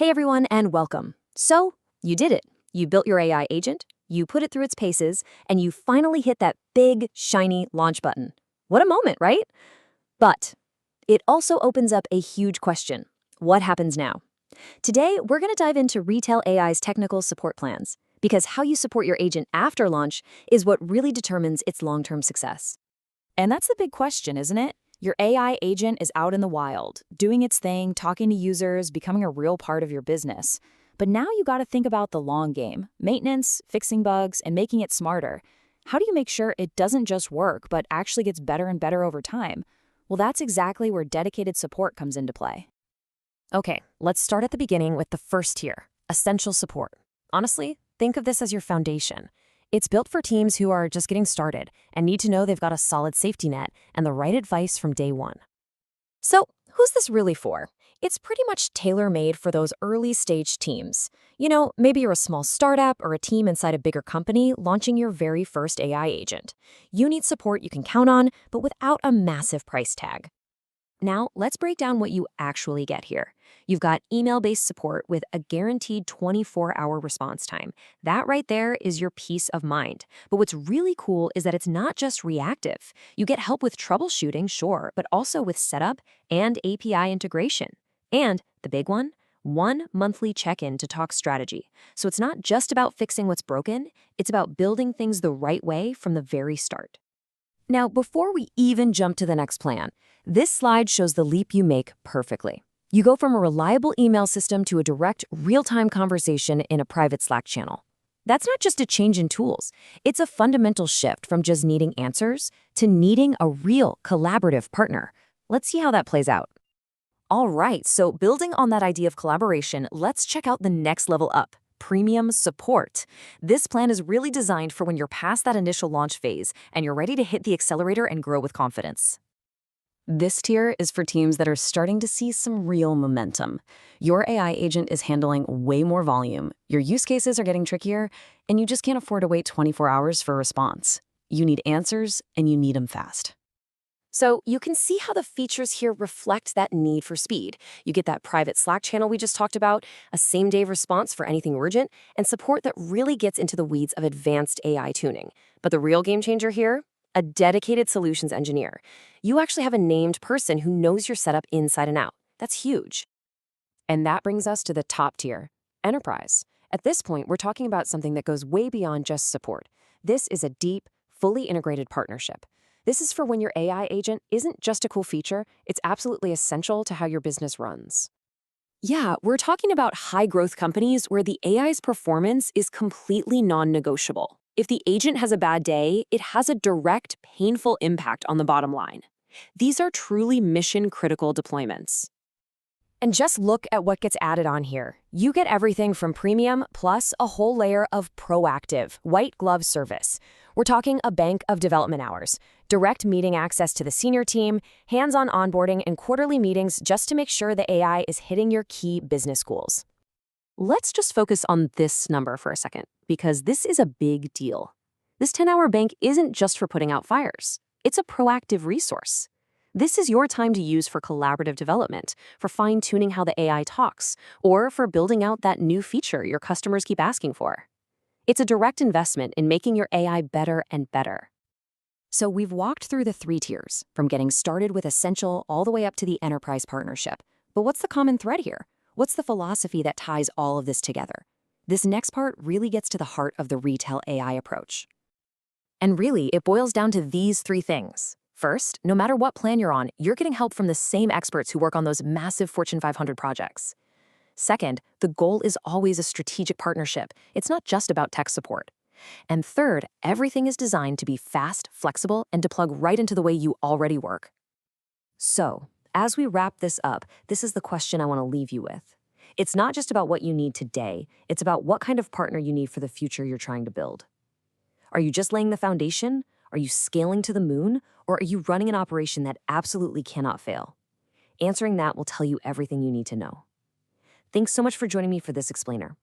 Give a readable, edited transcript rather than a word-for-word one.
Hey everyone, and welcome. So, you did it. You built your AI agent, you put it through its paces, and you finally hit that big, shiny launch button. What a moment, right? But it also opens up a huge question. What happens now? Today, we're going to dive into Retell AI's technical support plans, because how you support your agent after launch is what really determines its long-term success. And that's the big question, isn't it? Your AI agent is out in the wild, doing its thing, talking to users, becoming a real part of your business. But now you got to think about the long game, maintenance, fixing bugs, and making it smarter. How do you make sure it doesn't just work, but actually gets better and better over time? Well, that's exactly where dedicated support comes into play. Okay, let's start at the beginning with the first tier, essential support. Honestly, think of this as your foundation. It's built for teams who are just getting started and need to know they've got a solid safety net and the right advice from day one. So, who's this really for? It's pretty much tailor-made for those early-stage teams. Maybe you're a small startup or a team inside a bigger company launching your very first AI agent. You need support you can count on, but without a massive price tag. Now, let's break down what you actually get here. You've got email-based support with a guaranteed 24-hour response time. That right there is your peace of mind. But what's really cool is that it's not just reactive. You get help with troubleshooting, sure, but also with setup and API integration. And the big one monthly check-in to talk strategy. So it's not just about fixing what's broken, it's about building things the right way from the very start. Now, before we even jump to the next plan, this slide shows the leap you make perfectly. You go from a reliable email system to a direct, real-time conversation in a private Slack channel. That's not just a change in tools. It's a fundamental shift from just needing answers to needing a real, collaborative partner. Let's see how that plays out. All right, so building on that idea of collaboration, let's check out the next level up. Premium support. This plan is really designed for when you're past that initial launch phase and you're ready to hit the accelerator and grow with confidence. This tier is for teams that are starting to see some real momentum. Your AI agent is handling way more volume, your use cases are getting trickier, and you just can't afford to wait 24 hours for a response. You need answers, and you need them fast. So you can see how the features here reflect that need for speed. You get that private Slack channel we just talked about, a same-day response for anything urgent, and support that really gets into the weeds of advanced AI tuning. But the real game changer here? A dedicated solutions engineer. You actually have a named person who knows your setup inside and out. That's huge. And that brings us to the top tier, enterprise. At this point, we're talking about something that goes way beyond just support. This is a deep, fully integrated partnership. This is for when your AI agent isn't just a cool feature, it's absolutely essential to how your business runs. Yeah, we're talking about high-growth companies where the AI's performance is completely non-negotiable. If the agent has a bad day, it has a direct, painful impact on the bottom line. These are truly mission-critical deployments. And just look at what gets added on here. You get everything from premium plus a whole layer of proactive, white glove service. We're talking a bank of development hours, direct meeting access to the senior team, hands-on onboarding, and quarterly meetings just to make sure the AI is hitting your key business goals. Let's just focus on this number for a second, because this is a big deal. This 10-hour bank isn't just for putting out fires. It's a proactive resource. This is your time to use for collaborative development, for fine-tuning how the AI talks, or for building out that new feature your customers keep asking for. It's a direct investment in making your AI better and better. So we've walked through the 3 tiers, from getting started with Essential all the way up to the enterprise partnership. But what's the common thread here? What's the philosophy that ties all of this together? This next part really gets to the heart of the Retell AI approach. And really, it boils down to these 3 things. First, no matter what plan you're on, you're getting help from the same experts who work on those massive Fortune 500 projects. Second, the goal is always a strategic partnership. It's not just about tech support. And third, everything is designed to be fast, flexible, and to plug right into the way you already work. So, as we wrap this up, this is the question I want to leave you with. It's not just about what you need today, it's about what kind of partner you need for the future you're trying to build. Are you just laying the foundation? Are you scaling to the moon? Or are you running an operation that absolutely cannot fail? Answering that will tell you everything you need to know. Thanks so much for joining me for this explainer.